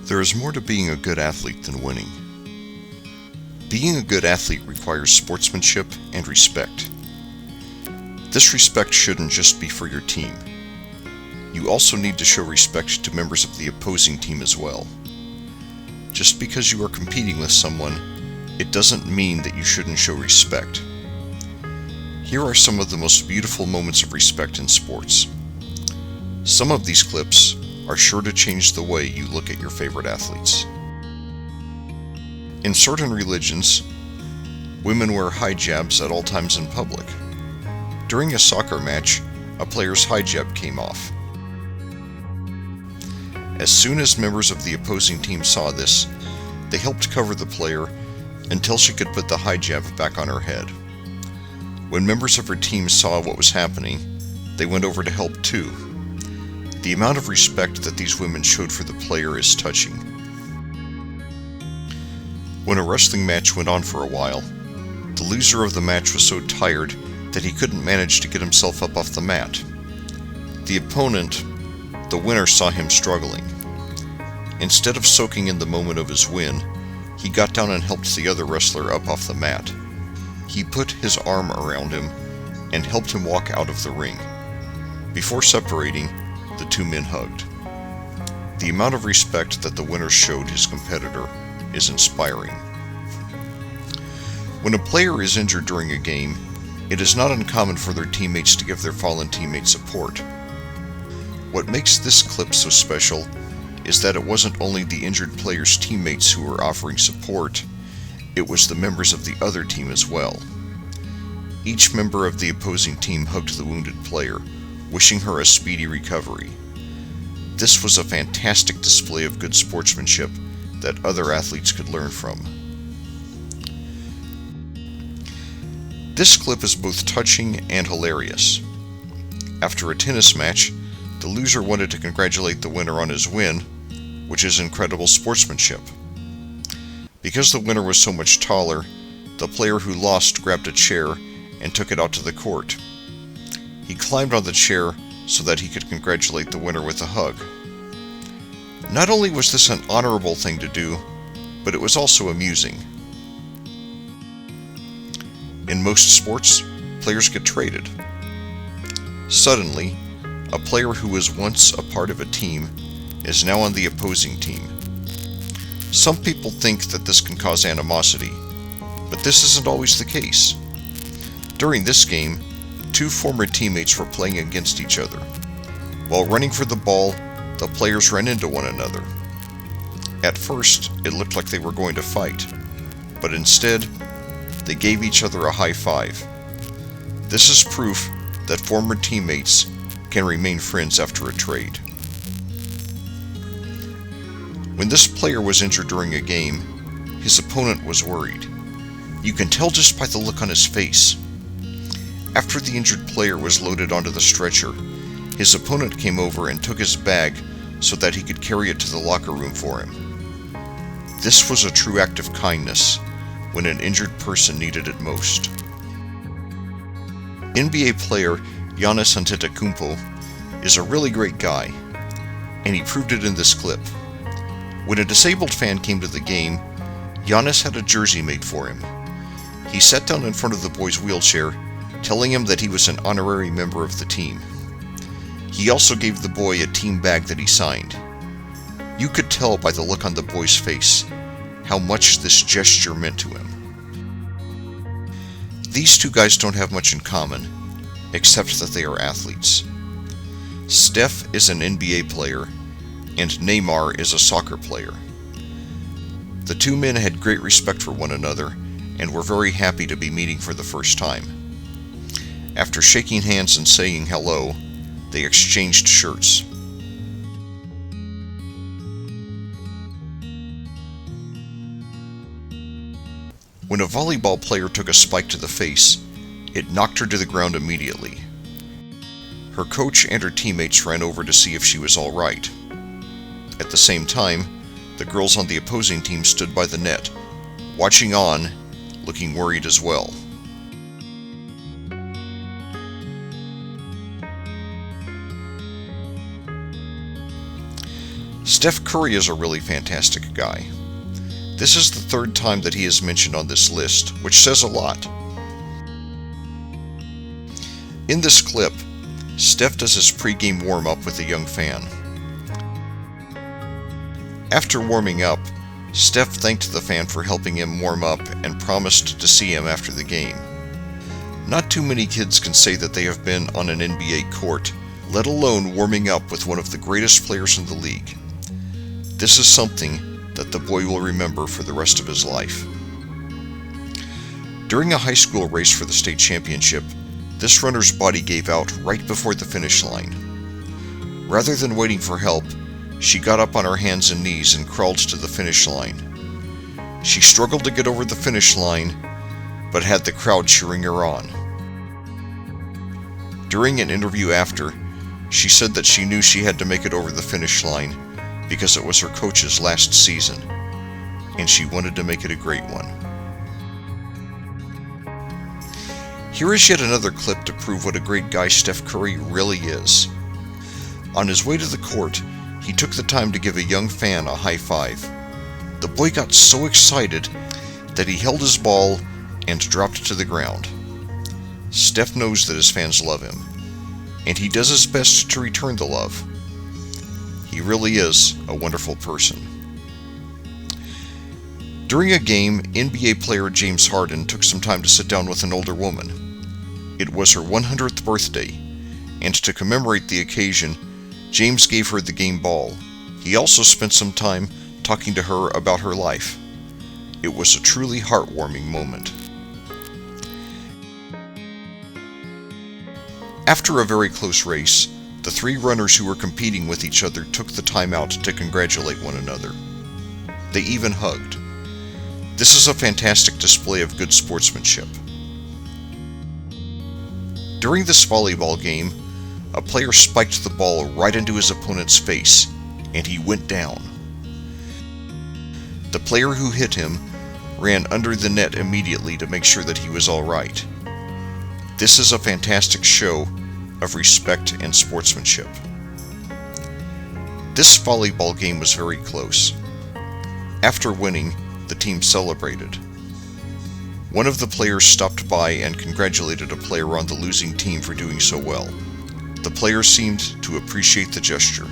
There is more to being a good athlete than winning. Being a good athlete requires sportsmanship and respect. This respect shouldn't just be for your team. You also need to show respect to members of the opposing team as well. Just because you are competing with someone, it doesn't mean that you shouldn't show respect. Here are some of the most beautiful moments of respect in sports. Some of these clips are sure to change the way you look at your favorite athletes. In certain religions, women wear hijabs at all times in public. During a soccer match, a player's hijab came off. As soon as members of the opposing team saw this, they helped cover the player until she could put the hijab back on her head. When members of her team saw what was happening, they went over to help too. The amount of respect that these women showed for the player is touching. When a wrestling match went on for a while, the loser of the match was so tired that he couldn't manage to get himself up off the mat. The opponent, the winner, saw him struggling. Instead of soaking in the moment of his win, he got down and helped the other wrestler up off the mat. He put his arm around him and helped him walk out of the ring. Before separating, the two men hugged. The amount of respect that the winner showed his competitor is inspiring. When a player is injured during a game, it is not uncommon for their teammates to give their fallen teammate support. What makes this clip so special is that it wasn't only the injured player's teammates who were offering support, it was the members of the other team as well. Each member of the opposing team hugged the wounded player, wishing her a speedy recovery. This was a fantastic display of good sportsmanship that other athletes could learn from. This clip is both touching and hilarious. After a tennis match, the loser wanted to congratulate the winner on his win, which is incredible sportsmanship. Because the winner was so much taller, the player who lost grabbed a chair and took it out to the court. He climbed on the chair so that he could congratulate the winner with a hug. Not only was this an honorable thing to do, but it was also amusing. In most sports, players get traded. Suddenly, a player who was once a part of a team is now on the opposing team. Some people think that this can cause animosity, but this isn't always the case. During this game, two former teammates were playing against each other. While running for the ball, the players ran into one another. At first, it looked like they were going to fight, but instead, they gave each other a high five. This is proof that former teammates can remain friends after a trade. When this player was injured during a game, his opponent was worried. You can tell just by the look on his face. After the injured player was loaded onto the stretcher, his opponent came over and took his bag so that he could carry it to the locker room for him. This was a true act of kindness when an injured person needed it most. NBA player Giannis Antetokounmpo is a really great guy, and he proved it in this clip. When a disabled fan came to the game, Giannis had a jersey made for him. He sat down in front of the boy's wheelchair, telling him that he was an honorary member of the team. He also gave the boy a team bag that he signed. You could tell by the look on the boy's face how much this gesture meant to him. These two guys don't have much in common, except that they are athletes. Steph is an NBA player, and Neymar is a soccer player. The two men had great respect for one another, and were very happy to be meeting for the first time. After shaking hands and saying hello, they exchanged shirts. When a volleyball player took a spike to the face, it knocked her to the ground immediately. Her coach and her teammates ran over to see if she was all right. At the same time, the girls on the opposing team stood by the net, watching on, looking worried as well. Steph Curry is a really fantastic guy. This is the third time that he is mentioned on this list, which says a lot. In this clip, Steph does his pregame warm-up with a young fan. After warming up, Steph thanked the fan for helping him warm up and promised to see him after the game. Not too many kids can say that they have been on an NBA court, let alone warming up with one of the greatest players in the league. This is something that the boy will remember for the rest of his life. During a high school race for the state championship, this runner's body gave out right before the finish line. Rather than waiting for help, she got up on her hands and knees and crawled to the finish line. She struggled to get over the finish line, but had the crowd cheering her on. During an interview after, she said that she knew she had to make it over the finish line because it was her coach's last season, and she wanted to make it a great one. Here is yet another clip to prove what a great guy Steph Curry really is. On his way to the court, he took the time to give a young fan a high five. The boy got so excited that he held his ball and dropped it to the ground. Steph knows that his fans love him, and he does his best to return the love. He really is a wonderful person. During a game, NBA player James Harden took some time to sit down with an older woman. It was her 100th birthday, and to commemorate the occasion, James gave her the game ball. He also spent some time talking to her about her life. It was a truly heartwarming moment. After a very close race, the three runners who were competing with each other took the time out to congratulate one another. They even hugged. This is a fantastic display of good sportsmanship. During this volleyball game, a player spiked the ball right into his opponent's face, and he went down. The player who hit him ran under the net immediately to make sure that he was all right. This is a fantastic show of respect and sportsmanship. This volleyball game was very close. After winning, the team celebrated. One of the players stopped by and congratulated a player on the losing team for doing so well. The player seemed to appreciate the gesture.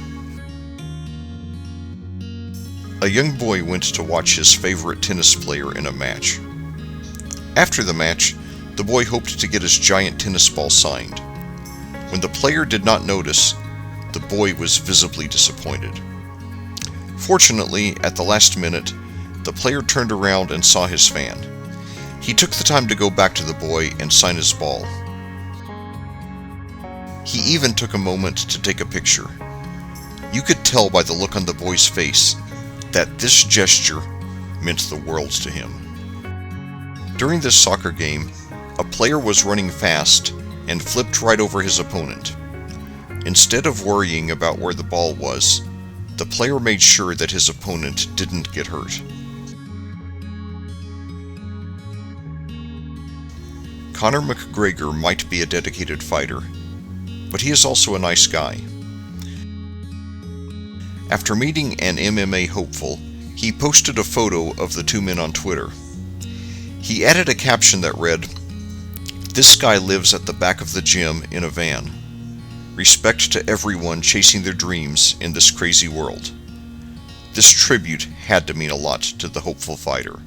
A young boy went to watch his favorite tennis player in a match. After the match, the boy hoped to get his giant tennis ball signed. When the player did not notice, the boy was visibly disappointed. Fortunately, at the last minute, the player turned around and saw his fan. He took the time to go back to the boy and sign his ball. He even took a moment to take a picture. You could tell by the look on the boy's face that this gesture meant the world to him. During this soccer game, a player was running fast and flipped right over his opponent. Instead of worrying about where the ball was, the player made sure that his opponent didn't get hurt. Conor McGregor might be a dedicated fighter, but he is also a nice guy. After meeting an MMA hopeful, he posted a photo of the two men on Twitter. He added a caption that read, "This guy lives at the back of the gym in a van. Respect to everyone chasing their dreams in this crazy world." This tribute had to mean a lot to the hopeful fighter.